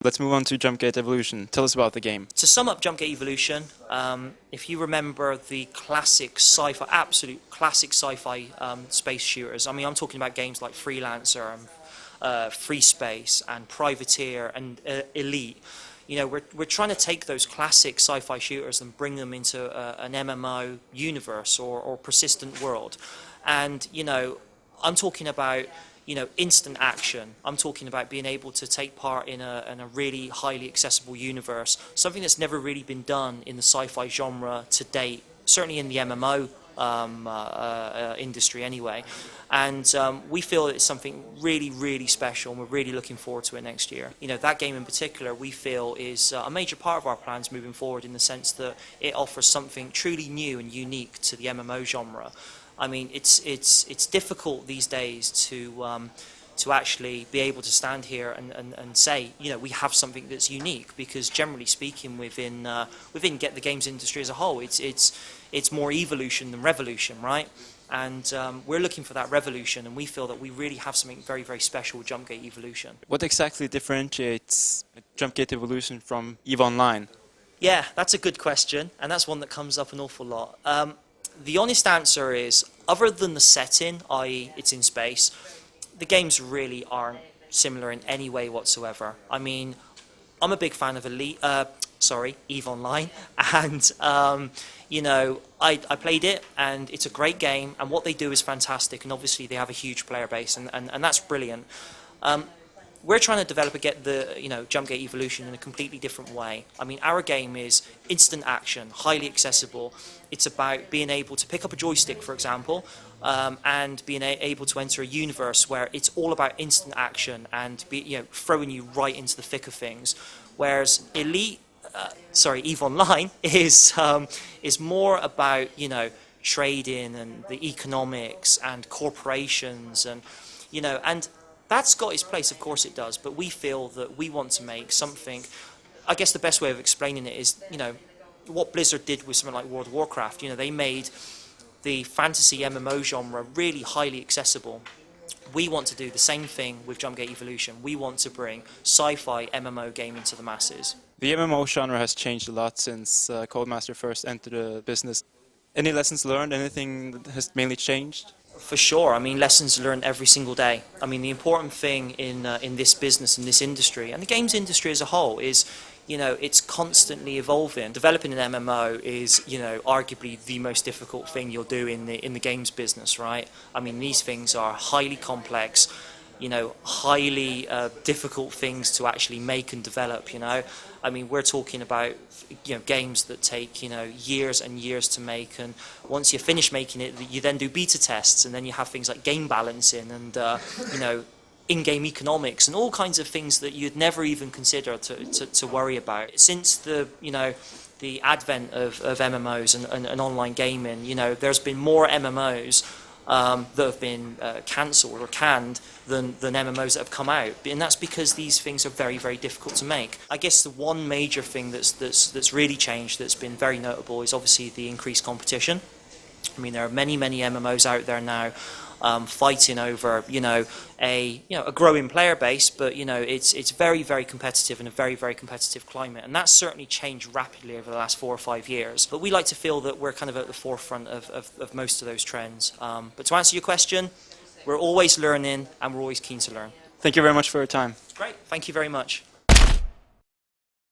Let's move on to Jumpgate Evolution. Tell us about the game. To sum up Jumpgate Evolution, if you remember the classic sci-fi, absolute classic sci-fi space shooters, I mean, I'm talking about games like Freelancer, Free Space, and Privateer, and Elite. You know, we're trying to take those classic sci-fi shooters and bring them into an MMO universe or persistent world. And, you know, I'm talking about, you know, instant action. I'm talking about being able to take part in a really highly accessible universe, something that's never really been done in the sci-fi genre to date, certainly in the MMO industry anyway. And we feel it's something really, really special, and we're really looking forward to it next year. You know, that game in particular, we feel is a major part of our plans moving forward, in the sense that it offers something truly new and unique to the MMO genre. I mean, it's difficult these days to actually be able to stand here and say, you know, we have something that's unique, because generally speaking, within the games industry as a whole, it's more evolution than revolution, right? And we're looking for that revolution, and we feel that we really have something very, very special with Jumpgate Evolution. What exactly differentiates Jumpgate Evolution from EVE Online? Yeah, that's a good question, and that's one that comes up an awful lot. The honest answer is, other than the setting, i.e. it's in space, the games really aren't similar in any way whatsoever. I mean, I'm a big fan of EVE Online, and you know, I played it, and it's a great game, and what they do is fantastic, and obviously they have a huge player base, and that's brilliant. We're trying to develop Jumpgate Evolution in a completely different way. I mean, our game is instant action, highly accessible. It's about being able to pick up a joystick, for example, and being able to enter a universe where it's all about instant action and throwing you right into the thick of things. Whereas EVE Online is more about, you know, trading and the economics and corporations, and you know, and that's got its place, of course it does, but we feel that we want to make something. I guess the best way of explaining it is, you know, what Blizzard did with something like World of Warcraft. You know, they made the fantasy MMO genre really highly accessible. We want to do the same thing with Jumpgate Evolution. We want to bring sci-fi MMO gaming to the masses. The MMO genre has changed a lot since Codemasters first entered the business. Any lessons learned? Anything that has mainly changed? For sure. I mean, lessons learned every single day. I mean, the important thing in this business, in this industry, and the games industry as a whole, is, you know, it's constantly evolving. Developing an MMO is, you know, arguably the most difficult thing you'll do in the games business, right? I mean, these things are highly complex, you know, highly difficult things to actually make and develop, you know. I mean, we're talking about, you know, games that take, you know, years and years to make, and once you finish making it, you then do beta tests, and then you have things like game balancing and, you know, in-game economics and all kinds of things that you'd never even consider to worry about. Since the, you know, the advent of MMOs and online gaming, you know, there's been more MMOs that have been cancelled or canned than MMOs that have come out, and that's because these things are very, very difficult to make. I guess the one major thing that's really changed, that's been very notable, is obviously the increased competition. I mean, there are many MMOs out there now fighting over, you know, a growing player base, but you know, it's very, very competitive in a very, very competitive climate, and that's certainly changed rapidly over the last 4 or 5 years. But we like to feel that we're kind of at the forefront of most of those trends. But to answer your question, we're always learning, and we're always keen to learn. Thank you very much for your time. Great, thank you very much.